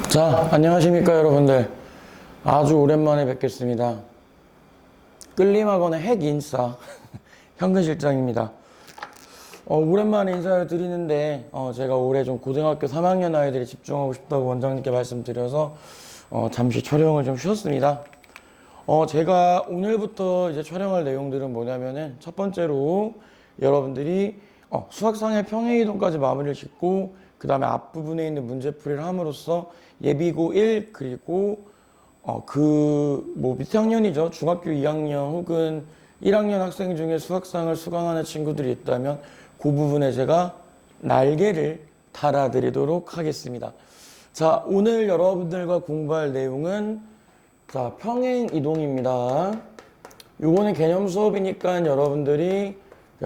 자, 안녕하십니까 여러분들. 아주 오랜만에 뵙겠습니다. 끌림학원의 핵인싸 현근 실장입니다. 오랜만에 인사를 드리는데 제가 올해 좀 고등학교 3학년 아이들이 집중하고 싶다고 원장님께 말씀드려서 잠시 촬영을 좀 쉬었습니다. 제가 오늘부터 이제 촬영할 내용들은 뭐냐면은 첫 번째로 여러분들이 수학상의 평행이동까지 마무리를 짓고 그 다음에 앞부분에 있는 문제풀이를 함으로써 예비고 1 그리고 밑에 학년이죠. 중학교 2학년 혹은 1학년 학생 중에 수학상을 수강하는 친구들이 있다면 그 부분에 제가 날개를 달아드리도록 하겠습니다. 자, 오늘 여러분들과 공부할 내용은 자, 평행이동입니다. 요거는 개념 수업이니까 여러분들이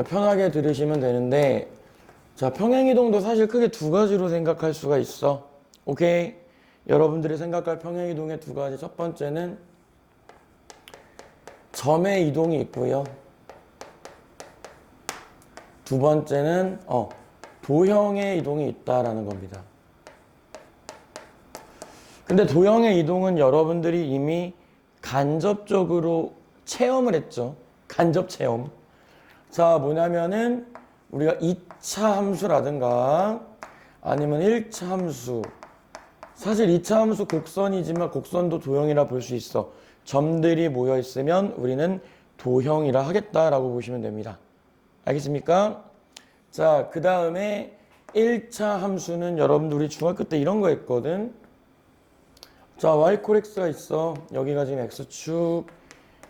편하게 들으시면 되는데, 자, 평행이동도 사실 크게 두 가지로 생각할 수가 있어. 오케이? 여러분들이 생각할 평행이동의 두 가지. 첫 번째는 점의 이동이 있고요. 두 번째는 도형의 이동이 있다라는 겁니다. 근데 도형의 이동은 여러분들이 이미 간접적으로 체험을 했죠. 간접 체험. 자, 뭐냐면은 우리가 2차 함수라든가 아니면 1차 함수. 사실 2차 함수 곡선이지만 곡선도 도형이라 볼 수 있어. 점들이 모여 있으면 우리는 도형이라 하겠다라고 보시면 됩니다. 알겠습니까? 자, 그 다음에 1차 함수는 여러분들 우리 중학교 때 이런 거 했거든. 자, y코렉스가 있어. 여기가 지금 x축,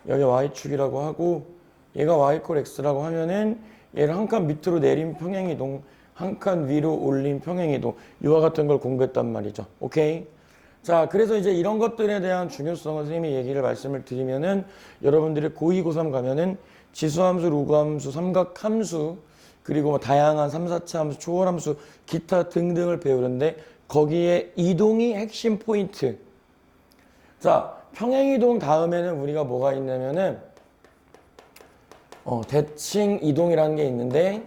여기 y축이라고 하고 얘가 y코렉스라고 하면은 얘를 한 칸 밑으로 내린 평행이동, 한 칸 위로 올린 평행이동, 이와 같은 걸 공부했단 말이죠. 오케이? 자, 그래서 이제 이런 것들에 대한 중요성을 선생님이 말씀을 드리면은 여러분들이 고2, 고3 가면은 지수함수, 로그함수, 삼각함수, 그리고 뭐 다양한 3, 4차 함수, 초월함수, 기타 등등을 배우는데 거기에 이동이 핵심 포인트. 자, 평행이동 다음에는 우리가 뭐가 있냐면은 대칭 이동이라는 게 있는데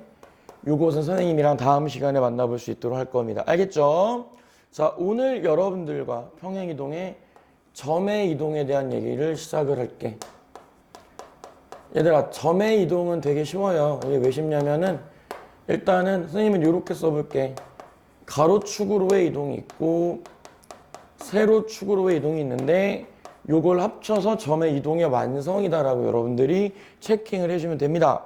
요것은 선생님이랑 다음 시간에 만나볼 수 있도록 할 겁니다. 알겠죠? 자, 오늘 여러분들과 평행이동의 점의 이동에 대한 얘기를 시작을 할게. 얘들아, 점의 이동은 되게 쉬워요. 이게 왜 쉽냐면은 일단은 선생님은 이렇게 써볼게. 가로축으로의 이동이 있고 세로축으로의 이동이 있는데 요걸 합쳐서 점의 이동의 완성이다라고 여러분들이 체킹을 해주면 됩니다.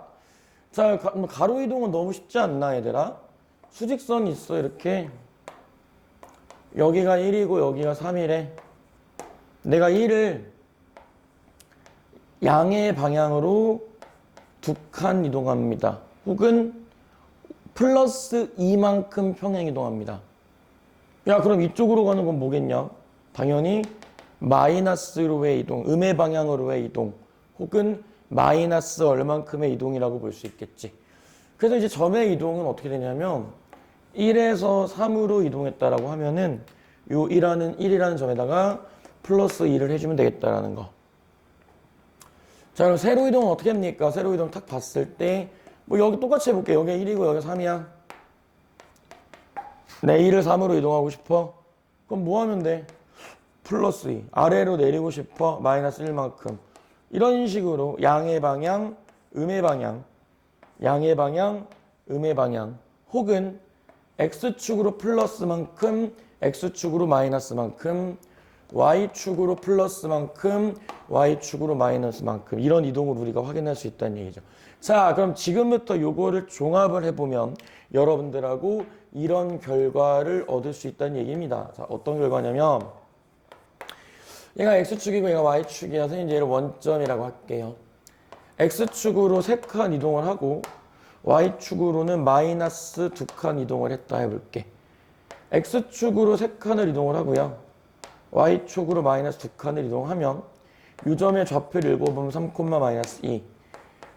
자, 가로 이동은 너무 쉽지 않나 얘들아? 수직선이 있어 이렇게. 여기가 1이고 여기가 3이래. 내가 1을 양의 방향으로 두 칸 이동합니다. 혹은 플러스 2만큼 평행 이동합니다. 야, 그럼 이쪽으로 가는 건 뭐겠냐? 당연히 마이너스로의 이동, 음의 방향으로의 이동, 혹은 마이너스 얼만큼의 이동이라고 볼 수 있겠지. 그래서 이제 점의 이동은 어떻게 되냐면 1에서 3으로 이동했다라고 하면은 요 1이라는 점에다가 플러스 2를 해주면 되겠다라는 거. 자, 그럼 세로 이동은 어떻게 합니까? 세로 이동 딱 봤을 때 뭐 여기 똑같이 해볼게. 여기 1이고 여기 3이야. 내 1을 3으로 이동하고 싶어? 그럼 뭐 하면 돼? 플러스 2. 아래로 내리고 싶어? 마이너스 1만큼. 이런 식으로 양의 방향, 음의 방향, 양의 방향, 음의 방향, 혹은 x축으로 플러스만큼, x축으로 마이너스만큼, y축으로 플러스만큼, y축으로 마이너스만큼 이런 이동을 우리가 확인할 수 있다는 얘기죠. 자, 그럼 지금부터 요거를 종합을 해보면 여러분들하고 이런 결과를 얻을 수 있다는 얘기입니다. 자, 어떤 결과냐면 얘가 x축이고 얘가 y축이야. 선생님 얘를 원점이라고 할게요. x축으로 3칸 이동을 하고 y축으로는 마이너스 2칸 이동을 했다 해볼게. x축으로 3칸을 이동을 하고요. y축으로 마이너스 2칸을 이동하면 요 점의 좌표를 읽어보면 3, 마이너스 2.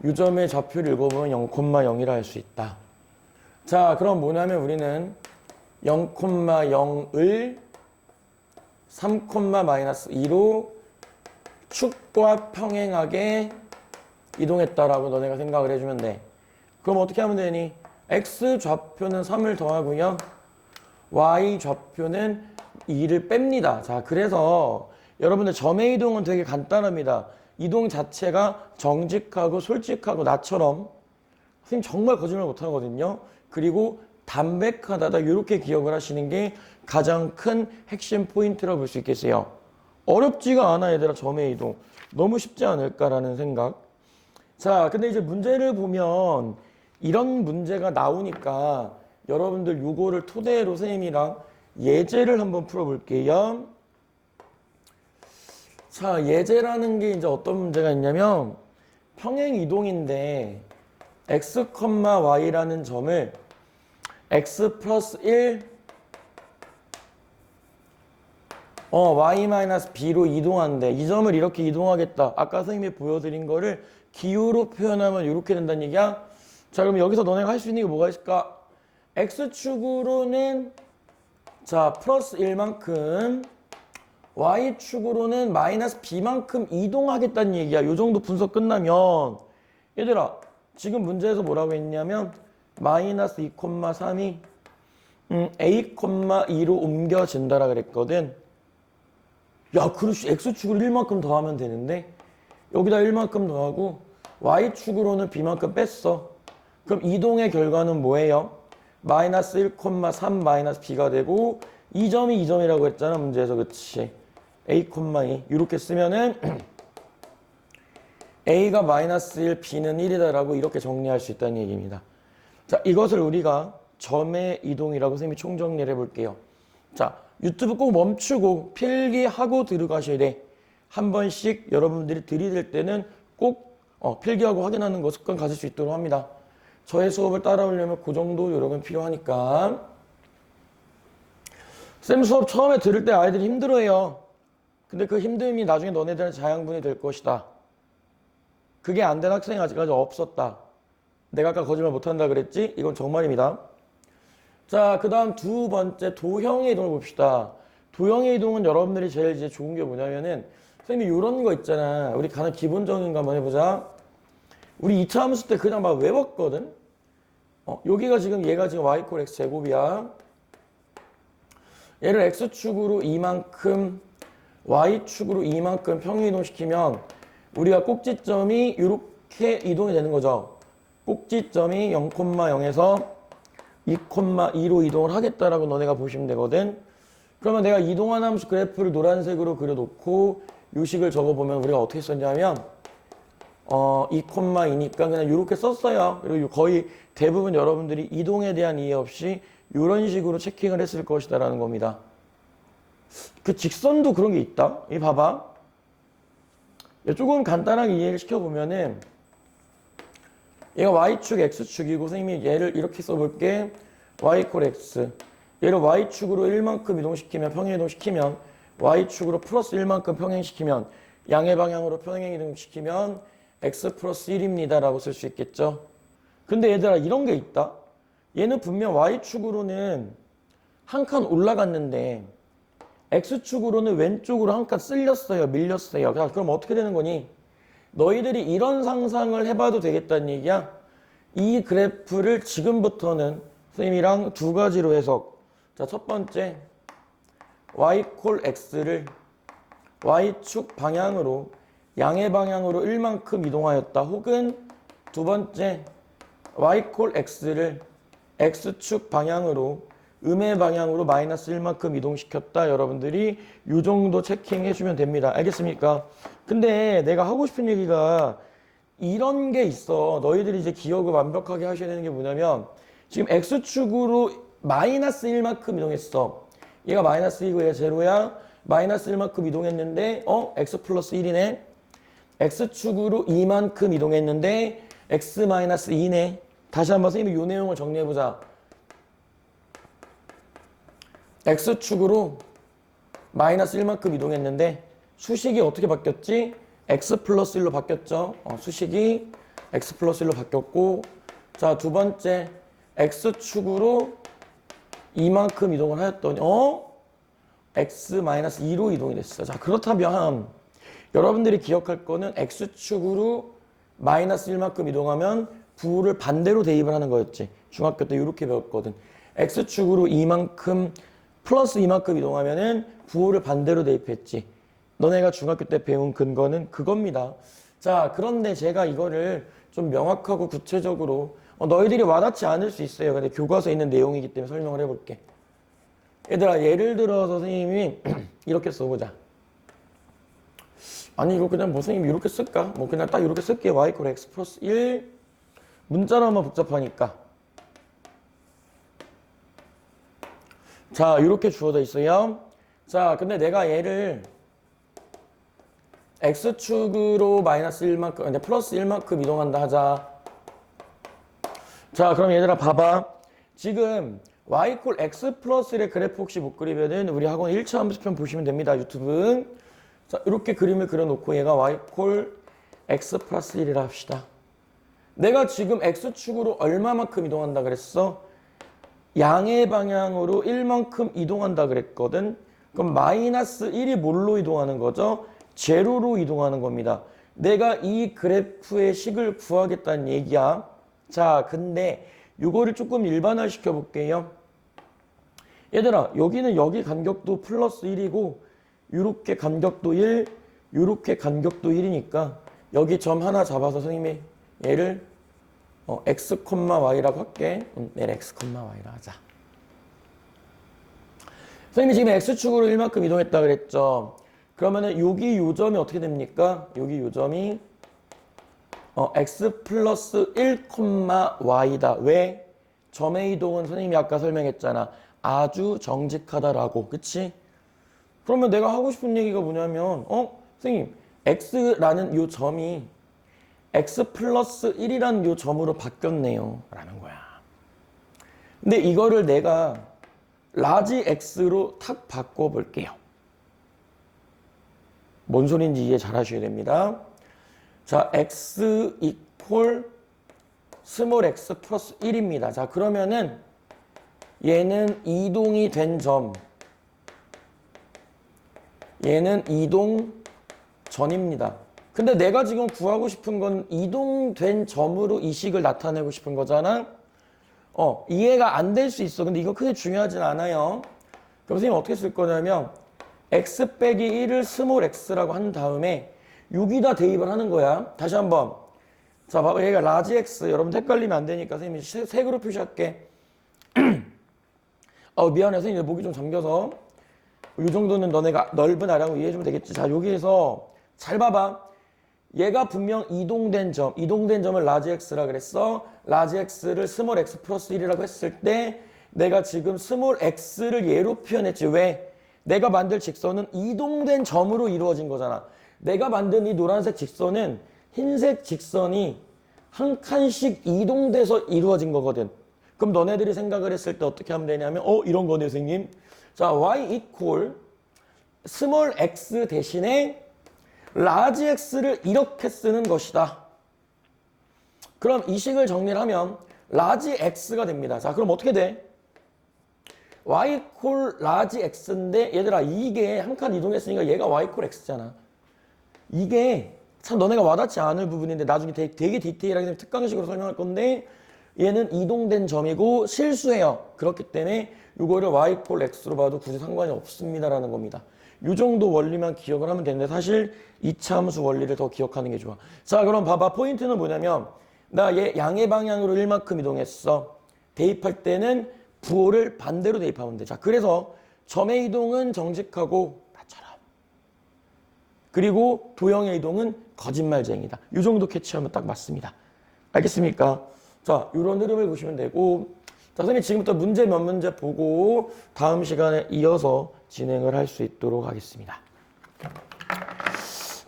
요 점의 좌표를 읽어보면 0,0이라 할 수 있다. 자, 그럼 뭐냐면 우리는 0,0을 3, 마이너스 2로 축과 평행하게 이동했다라고 너네가 생각을 해주면 돼. 그럼 어떻게 하면 되니? x 좌표는 3을 더하고요. y 좌표는 2를 뺍니다. 자, 그래서 여러분들 점의 이동은 되게 간단합니다. 이동 자체가 정직하고 솔직하고 나처럼 선생님 정말 거짓말 못하거든요. 그리고 담백하다다 이렇게 기억을 하시는 게 가장 큰 핵심 포인트라고 볼 수 있겠어요. 어렵지가 않아 얘들아. 점의 이동 너무 쉽지 않을까라는 생각. 자, 근데 이제 문제를 보면 이런 문제가 나오니까 여러분들 요거를 토대로 선생님이랑 예제를 한번 풀어볼게요. 자, 예제라는 게 이제 어떤 문제가 있냐면 평행 이동인데 x, y라는 점을 x 플러스 1 y-b로 이동한대. 이 점을 이렇게 이동하겠다. 아까 선생님이 보여드린 거를 기호로 표현하면 이렇게 된다는 얘기야. 자, 그럼 여기서 너네가 할 수 있는 게 뭐가 있을까? x축으로는 자 플러스 1만큼, y축으로는 마이너스 b만큼 이동하겠다는 얘기야. 요 정도 분석 끝나면 얘들아 지금 문제에서 뭐라고 했냐면 마이너스 2,3이 a,2로 옮겨진다라 그랬거든. 야, 그렇지. x축으로 1만큼 더하면 되는데 여기다 1만큼 더하고 y축으로는 b만큼 뺐어. 그럼 이동의 결과는 뭐예요? 마이너스 1,3 마이너스 b가 되고 이 점이 이 점이라고 했잖아 문제에서. 그치? a,2 이렇게 쓰면은 a가 마이너스 1, b는 1이다라고 이렇게 정리할 수 있다는 얘기입니다. 자, 이것을 우리가 점의 이동이라고 선생님이 총정리를 해볼게요. 자, 유튜브 꼭 멈추고 필기하고 들어가셔야 돼. 한 번씩 여러분들이 들이댈 때는 꼭 필기하고 확인하는 거 습관 가질 수 있도록 합니다. 저의 수업을 따라오려면 그 정도 요령은 필요하니까. 쌤 수업 처음에 들을 때 아이들이 힘들어해요. 근데 그 힘듦이 나중에 너네들은 자양분이 될 것이다. 그게 안 된 학생이 아직까지 없었다. 내가 아까 거짓말 못한다 그랬지? 이건 정말입니다. 자, 그 다음 두 번째 도형의 이동을 봅시다. 도형의 이동은 여러분들이 제일 이제 좋은 게 뭐냐면은 선생님이 이런 거 있잖아. 우리 가장 기본적인 거 한번 해보자. 우리 2차 함수 때 그냥 막 외웠거든. 여기가 지금 얘가 지금 y 콜 x 제곱이야. 얘를 x축으로 이만큼 y축으로 이만큼 평행 이동시키면 우리가 꼭지점이 이렇게 이동이 되는 거죠. 꼭지점이 0,0에서 2,2로 이동을 하겠다라고 너네가 보시면 되거든. 그러면 내가 이동한 함수 그래프를 노란색으로 그려놓고 요식을 적어보면 우리가 어떻게 썼냐면 2,2니까 그냥 이렇게 썼어요. 그리고 거의 대부분 여러분들이 이동에 대한 이해 없이 이런 식으로 체킹을 했을 것이다라는 겁니다. 그 직선도 그런 게 있다. 이 봐봐. 조금 간단하게 이해를 시켜보면은 얘가 y축, x축이고 선생님이 얘를 이렇게 써볼게. y 콜 x. 얘를 y축으로 1만큼 이동시키면 평행 이동시키면 y축으로 플러스 1만큼 평행시키면 양의 방향으로 평행 이동시키면 x 플러스 1입니다 라고 쓸 수 있겠죠. 근데 얘들아 이런 게 있다. 얘는 분명 y축으로는 한 칸 올라갔는데 x축으로는 왼쪽으로 한 칸 쓸렸어요. 밀렸어요. 그럼 어떻게 되는 거니? 너희들이 이런 상상을 해봐도 되겠다는 얘기야. 이 그래프를 지금부터는 선생님이랑 두 가지로 해석. 자, 첫 번째 y 콜 x를 y축 방향으로 양의 방향으로 1만큼 이동하였다. 혹은 두 번째 y 콜 x를 x축 방향으로 음의 방향으로 마이너스 1만큼 이동시켰다. 여러분들이 이 정도 체킹해주면 됩니다. 알겠습니까? 근데 내가 하고 싶은 얘기가 이런 게 있어. 너희들이 이제 기억을 완벽하게 하셔야 되는 게 뭐냐면 지금 x축으로 마이너스 1만큼 이동했어. 얘가 마이너스 2고 얘가 제로야. 마이너스 1만큼 이동했는데 x 플러스 1이네. x축으로 2만큼 이동했는데 x 마이너스 2네. 다시 한번 선생님이 이 내용을 정리해보자. x축으로 마이너스 1만큼 이동했는데 수식이 어떻게 바뀌었지? x 플러스 1로 바뀌었죠. 수식이 x 플러스 1로 바뀌었고, 자, 두 번째 x축으로 이만큼 이동을 하였더니 x 마이너스 2로 이동이 됐어. 자, 그렇다면 여러분들이 기억할 거는 x축으로 마이너스 1만큼 이동하면 부호를 반대로 대입을 하는 거였지. 중학교 때 이렇게 배웠거든. x축으로 이만큼 플러스 이만큼 이동하면은 부호를 반대로 대입했지. 너네가 중학교 때 배운 근거는 그겁니다. 자, 그런데 제가 이거를 좀 명확하고 구체적으로 너희들이 와닿지 않을 수 있어요. 근데 교과서에 있는 내용이기 때문에 설명을 해볼게. 얘들아, 예를 들어서 선생님이 이렇게 써보자. 아니 이거 그냥 뭐 선생님이 이렇게 쓸까? 뭐 그냥 딱 이렇게 쓸게. y = x 플러스 1. 문자로 하면 복잡하니까. 자, 이렇게 주어져 있어요. 자, 근데 내가 얘를 x축으로 마이너스 1만큼, 근데 플러스 1만큼 이동한다 하자. 자, 그럼 얘들아 봐봐. 지금 y = x 플러스 1의 그래프 혹시 못 그리면은 우리 학원 1차 함수편 보시면 됩니다. 유튜브. 자, 이렇게 그림을 그려놓고 얘가 y = x 플러스 1이라 합시다. 내가 지금 x축으로 얼마만큼 이동한다 그랬어? 양의 방향으로 1만큼 이동한다 그랬거든. 그럼 마이너스 1이 뭘로 이동하는 거죠? 제로로 이동하는 겁니다. 내가 이 그래프의 식을 구하겠다는 얘기야. 자, 근데 이거를 조금 일반화 시켜 볼게요. 얘들아, 여기는 여기 간격도 플러스 1이고 요렇게 간격도 1, 요렇게 간격도 1이니까 여기 점 하나 잡아서 선생님이 얘를 x, y라고 할게. 네, x, y라 하자. 선생님이 지금 x축으로 1만큼 이동했다 그랬죠. 그러면은 여기 요 점이 어떻게 됩니까? 여기 요 점이 x 플러스 1, y다. 왜? 점의 이동은 선생님이 아까 설명했잖아. 아주 정직하다라고. 그치? 그러면 내가 하고 싶은 얘기가 뭐냐면 선생님 x라는 요 점이 x 플러스 1이라는 요 점으로 바뀌었네요. 라는 거야. 근데 이거를 내가 라지 x로 탁 바꿔볼게요. 뭔 소리인지 이해 잘 하셔야 됩니다. 자, x 이퀄 스몰 x 플러스 1입니다. 자, 그러면은 얘는 이동이 된 점, 얘는 이동 전입니다. 근데 내가 지금 구하고 싶은 건 이동된 점으로 이 식을 나타내고 싶은 거잖아. 이해가 안 될 수 있어. 근데 이거 크게 중요하진 않아요. 그럼 선생님 어떻게 쓸 거냐면 x 빼기 1을 스몰 x라고 한 다음에 여기다 대입을 하는 거야. 다시 한번. 자, 봐봐. 얘가 라지 x. 여러분 헷갈리면 안 되니까 선생님이 색으로 표시할게. 미안해. 선생님 목이 좀 잠겨서. 이 정도는 너네가 넓은 아량으로 이해해주면 되겠지. 자, 여기에서 잘 봐봐. 얘가 분명 이동된 점을 라지 x라 그랬어. 라지 x를 스몰 x 플러스 1이라고 했을 때 내가 지금 스몰 x를 얘로 표현했지. 왜? 내가 만들 직선은 이동된 점으로 이루어진 거잖아. 내가 만든 이 노란색 직선은 흰색 직선이 한 칸씩 이동돼서 이루어진 거거든. 그럼 너네들이 생각을 했을 때 어떻게 하면 되냐면 이런 거네 선생님. 자, y 이퀄 스몰 x 대신에 라지 x를 이렇게 쓰는 것이다. 그럼 이 식을 정리를 하면 라지 x가 됩니다. 자, 그럼 어떻게 돼? y 이퀄 라지 x인데 얘들아 이게 한 칸 이동했으니까 얘가 y 이퀄 x잖아. 이게 참 너네가 와닿지 않을 부분인데 나중에 되게 디테일하게 특강식으로 설명할 건데 얘는 이동된 점이고 실수해요. 그렇기 때문에 이거를 y 이퀄 x로 봐도 굳이 상관이 없습니다라는 겁니다. 이 정도 원리만 기억을 하면 되는데 사실 2차 함수 원리를 더 기억하는 게 좋아. 자, 그럼 봐봐. 포인트는 뭐냐면 나 얘 양의 방향으로 1만큼 이동했어. 대입할 때는 부호를 반대로 대입하면 돼. 자, 그래서 점의 이동은 정직하고 나처럼. 그리고 도형의 이동은 거짓말쟁이다. 이 정도 캐치하면 딱 맞습니다. 알겠습니까? 자, 이런 흐름을 보시면 되고 자, 선생님 지금부터 문제 몇 문제 보고 다음 시간에 이어서 진행을 할 수 있도록 하겠습니다.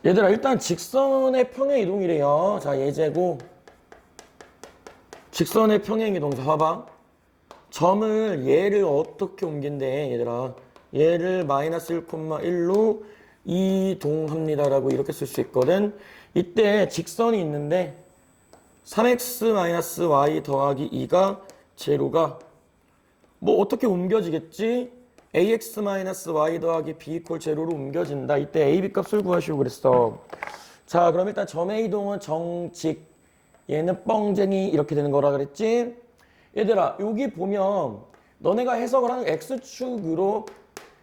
얘들아 일단 직선의 평행 이동이래요. 자, 예제고 직선의 평행 이동. 자, 봐봐. 점을 얘를 어떻게 옮긴대 얘들아. 얘를 마이너스 1,1로 이동합니다라고 이렇게 쓸 수 있거든. 이때 직선이 있는데 3x-y 더하기 2가 제로가 뭐 어떻게 옮겨지겠지? ax-y 더하기 b 이퀄 제로로 옮겨진다. 이때 a, b 값을 구하시오 그랬어. 자, 그럼 일단 점의 이동은 정직, 얘는 뻥쟁이 이렇게 되는 거라 그랬지? 얘들아 여기 보면 너네가 해석을 하는 x축으로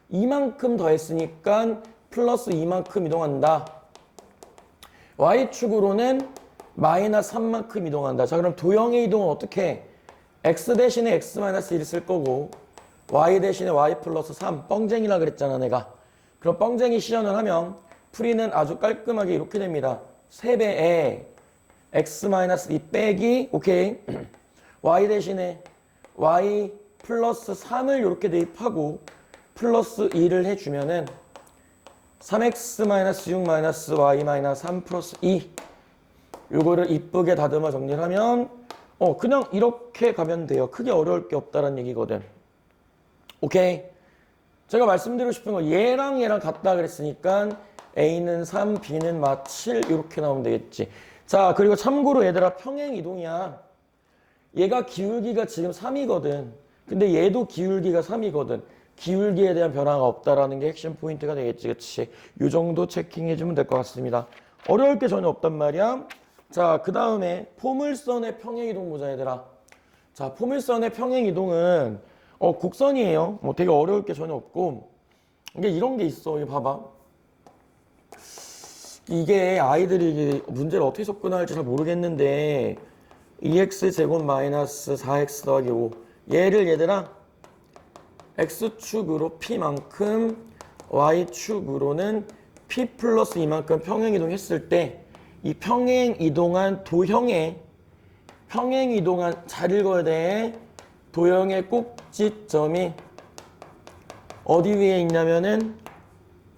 이만큼 더했으니까 플러스 이만큼 이동한다. y축으로는 마이너스 3만큼 이동한다. 자, 그럼 도형의 이동은 어떻게 해? x 대신에 x 마이너스 1 쓸 거고 y 대신에 y 플러스 3 뻥쟁이라 그랬잖아 내가. 그럼 뻥쟁이 시전을 하면 풀이는 아주 깔끔하게 이렇게 됩니다. 3배에 x 마이너스 2 빼기 오케이 y 대신에 y 플러스 3을 이렇게 대입하고 플러스 2를 해주면은 3x 마이너스 6 마이너스 y 마이너스 3 플러스 2 요거를 이쁘게 다듬어 정리를 하면 그냥 이렇게 가면 돼요. 크게 어려울 게 없다는 얘기거든. 오케이. 제가 말씀드리고 싶은 건 얘랑 같다 그랬으니까 A는 3, B는 7 이렇게 나오면 되겠지. 자, 그리고 참고로 얘들아 평행 이동이야. 얘가 기울기가 지금 3이거든. 근데 얘도 기울기가 3이거든. 기울기에 대한 변화가 없다라는 게 핵심 포인트가 되겠지. 그치? 이 정도 체킹해주면 될 것 같습니다. 어려울 게 전혀 없단 말이야. 자, 그 다음에 포물선의 평행 이동 보자 얘들아. 자, 포물선의 평행 이동은 곡선이에요. 뭐 되게 어려울 게 전혀 없고 이게 이런 게 있어. 이거 봐봐. 이게 아이들이 문제를 어떻게 접근할지 잘 모르겠는데 2x 제곱 마이너스 4x 더하기 5 얘를 얘들아 x축으로 p만큼 y축으로는 p 플러스 이만큼 평행이동했을 때 이 평행이동한 도형의 평행이동한 잘 읽어야 돼. 도형의 꼭지점이 어디 위에 있냐면은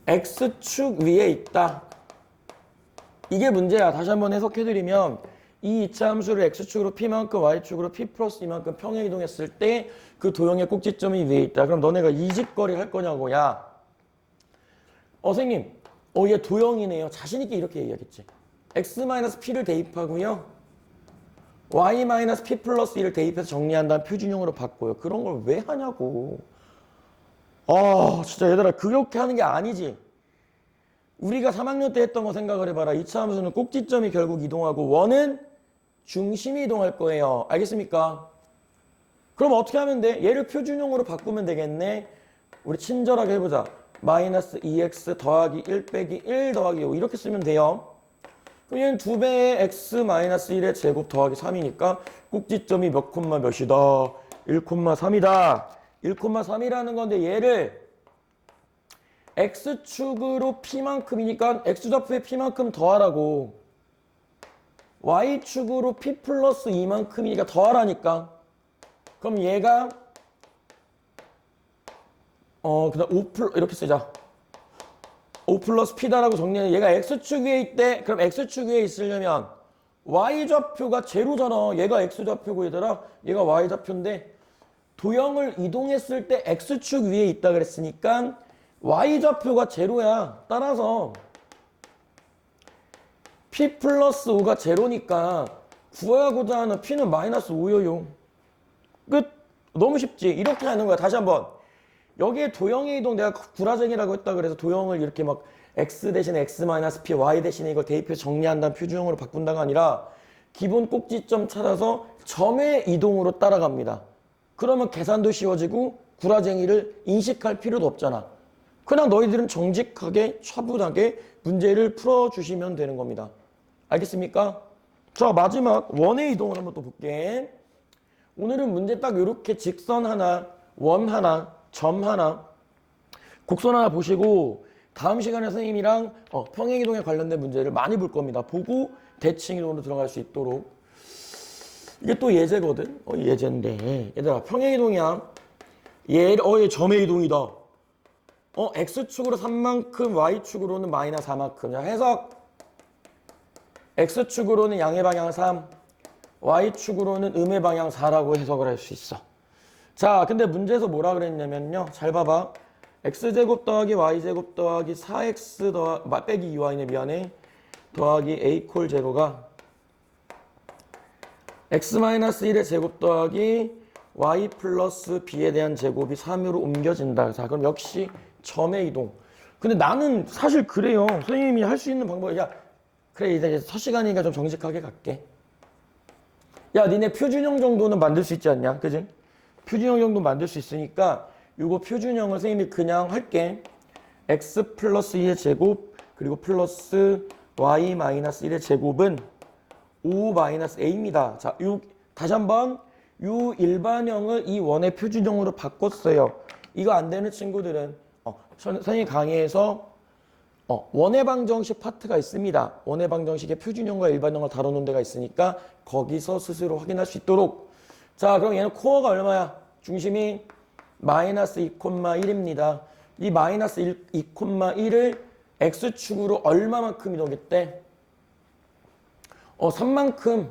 x축 위에 있다. 이게 문제야. 다시 한번 해석해드리면 이 이차 함수를 x축으로 p만큼 y축으로 p 플러스 이만큼 평행이동했을 때 그 도형의 꼭지점이 위에 있다. 그럼 너네가 이직거리 할 거냐고. 야 선생님 얘 도형이네요. 자신있게 이렇게 얘기하겠지. x-p를 대입하고요 y-p 플러스 1을 대입해서 정리한 다음 표준형으로 바꿔요. 그런 걸 왜 하냐고. 진짜 얘들아 그렇게 하는 게 아니지. 우리가 3학년 때 했던 거 생각을 해봐라. 2차 함수는 꼭지점이 결국 이동하고 원은 중심이 이동할 거예요. 알겠습니까? 그럼 어떻게 하면 돼? 얘를 표준형으로 바꾸면 되겠네. 우리 친절하게 해보자. 마이너스 2x 더하기 1 빼기 1 더하기 5 이렇게 쓰면 돼요. 그럼 얘는 2배의 x 마이너스 1의 제곱 더하기 3이니까 꼭지점이 몇 콤마 몇이다? 1,3이다. 1,3이라는 건데 얘를 x축으로 p만큼이니까 x좌표에 p만큼 더하라고. y축으로 p 플러스 2만큼이니까 더하라니까. 그럼 얘가 그다음 5 이렇게 쓰자. 5 플러스 p다라고 정리하는 얘가 x축 위에 있대. 그럼 x축 위에 있으려면 y좌표가 제로잖아. 얘가 x좌표고 얘들아 얘가 y좌표인데 도형을 이동했을 때 x축 위에 있다 그랬으니까 y좌표가 제로야. 따라서 p 플러스 5가 제로니까 구하고자 하는 p는 마이너스 5여요. 끝. 너무 쉽지. 이렇게 하는 거야. 다시 한번. 여기에 도형의 이동 내가 구라쟁이라고 했다 그래서 도형을 이렇게 막 x 대신에 x 마이너스 p, y 대신에 이걸 대입해서 정리한 다음 표준형으로 바꾼다가 아니라 기본 꼭지점 찾아서 점의 이동으로 따라갑니다. 그러면 계산도 쉬워지고 구라쟁이를 인식할 필요도 없잖아. 그냥 너희들은 정직하게 차분하게 문제를 풀어주시면 되는 겁니다. 알겠습니까? 자, 마지막 원의 이동을 한번 또 볼게. 오늘은 문제 딱 이렇게 직선 하나, 원 하나, 점 하나, 곡선 하나 보시고 다음 시간에 선생님이랑 평행이동에 관련된 문제를 많이 볼 겁니다. 보고 대칭이동으로 들어갈 수 있도록. 이게 또 예제거든. 예제인데 얘들아 평행이동이야. 얘 점의 이동이다. x축으로 3만큼 y축으로는 마이너스 4만큼. 자, 해석. x축으로는 양의 방향 3, y축으로는 음의 방향 4라고 해석을 할 수 있어. 자, 근데 문제에서 뭐라 그랬냐면요. 잘 봐봐. x제곱 더하기 y제곱 더하기 4x 빼기 2y네 미안해. 더하기 a콜 제로가 x-1의 제곱 더하기 y 플러스 b에 대한 제곱이 3으로 옮겨진다. 자, 그럼 역시 점의 이동. 근데 나는 사실 그래요. 선생님이 할 수 있는 방법이 그래 이제 첫 시간이니까 좀 정직하게 갈게. 야, 니네 표준형 정도는 만들 수 있지 않냐? 그지? 표준형 정도 만들 수 있으니까 이거 표준형을 선생님이 그냥 할게. x 플러스 2의 제곱 그리고 플러스 y 마이너스 1의 제곱은 5 마이너스 a입니다. 자, 다시 한번 이 일반형을 이 원의 표준형으로 바꿨어요. 이거 안 되는 친구들은 선생님 강의에서 원의 방정식 파트가 있습니다. 원의 방정식의 표준형과 일반형을 다뤄놓은 데가 있으니까 거기서 스스로 확인할 수 있도록. 자, 그럼 얘는 코어가 얼마야? 중심이 마이너스 2,1입니다. 이 마이너스 2,1을 x축으로 얼마만큼 이동했대? 3만큼.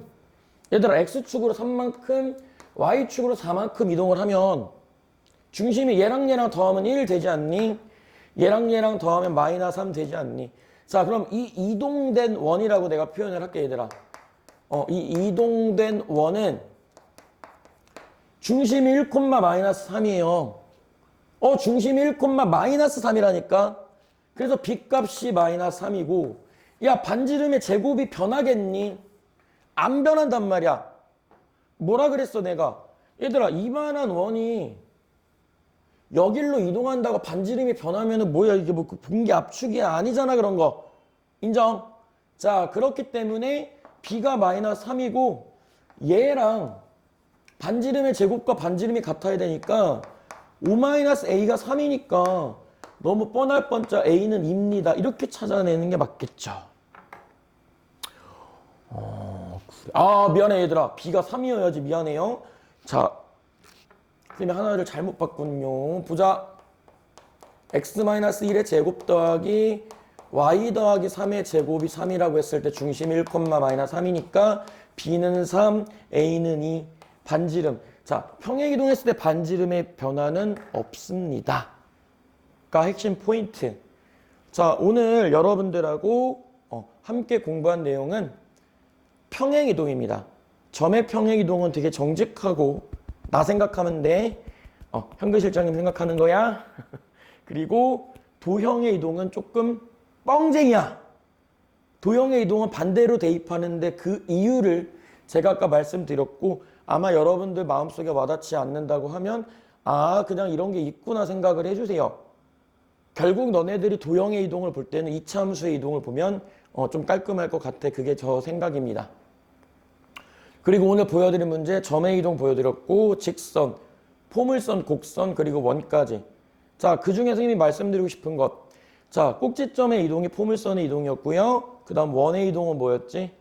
얘들아, x축으로 3만큼, y축으로 4만큼 이동을 하면 중심이 얘랑 얘랑 더하면 1 되지 않니? 얘랑 얘랑 더하면 마이너스 3 되지 않니? 자, 그럼 이 이동된 원이라고 내가 표현을 할게, 얘들아. 이 이동된 원은 중심이 1, 마이너스 3이에요. 중심이 1, 마이너스 3이라니까? 그래서 B값이 마이너스 3이고, 야, 반지름의 제곱이 변하겠니? 안 변한단 말이야. 뭐라 그랬어, 내가? 얘들아, 이만한 원이 여길로 이동한다고 반지름이 변하면은 뭐야, 이게 뭐 분기 압축이야? 아니잖아, 그런 거. 인정? 자, 그렇기 때문에 B가 마이너스 3이고, 얘랑 반지름의 제곱과 반지름이 같아야 되니까 5-a가 3이니까 너무 뻔할 뻔짜 a는 2입니다. 이렇게 찾아내는 게 맞겠죠. 미안해 얘들아. b가 3이어야지. 미안해요. 자, 선생님이 하나를 잘못 봤군요. 보자. x-1의 제곱 더하기 y 더하기 3의 제곱이 3이라고 했을 때 중심이 1, 마이너스 3이니까 b는 3, a는 2. 반지름. 자, 평행 이동했을 때 반지름의 변화는 없습니다. 가 핵심 포인트. 자, 오늘 여러분들하고 함께 공부한 내용은 평행 이동입니다. 점의 평행 이동은 되게 정직하고 나 생각하면 돼. 현근 실장님 생각하는 거야. 그리고 도형의 이동은 조금 뻥쟁이야. 도형의 이동은 반대로 대입하는데 그 이유를 제가 아까 말씀드렸고 아마 여러분들 마음속에 와닿지 않는다고 하면 그냥 이런 게 있구나 생각을 해주세요. 결국 너네들이 도형의 이동을 볼 때는 이차 함수의 이동을 보면 좀 깔끔할 것 같아. 그게 저 생각입니다. 그리고 오늘 보여드린 문제 점의 이동 보여드렸고 직선, 포물선, 곡선 그리고 원까지. 자, 그중에 선생님이 말씀드리고 싶은 것. 자, 꼭지점의 이동이 포물선의 이동이었고요. 그 다음 원의 이동은 뭐였지?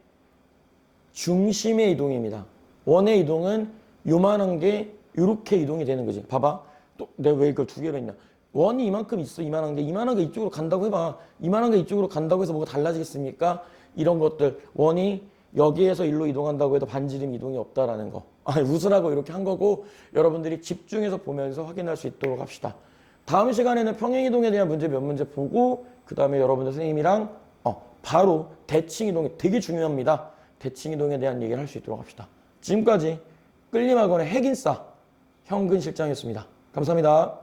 중심의 이동입니다. 원의 이동은 요만한 게 이렇게 이동이 되는 거지. 봐봐. 또 내가 왜 이걸 두 개로 했냐. 원이 이만큼 있어. 이만한 게 이쪽으로 간다고 해봐. 이만한 게 이쪽으로 간다고 해서 뭐가 달라지겠습니까? 이런 것들. 원이 여기에서 일로 이동한다고 해도 반지름 이동이 없다라는 거. 웃으라고 이렇게 한 거고 여러분들이 집중해서 보면서 확인할 수 있도록 합시다. 다음 시간에는 평행 이동에 대한 문제 몇 문제 보고 그 다음에 여러분들 선생님이랑 바로 대칭 이동이 되게 중요합니다. 대칭 이동에 대한 얘기를 할 수 있도록 합시다. 지금까지 끌림학원의 핵인싸 현근 실장이었습니다. 감사합니다.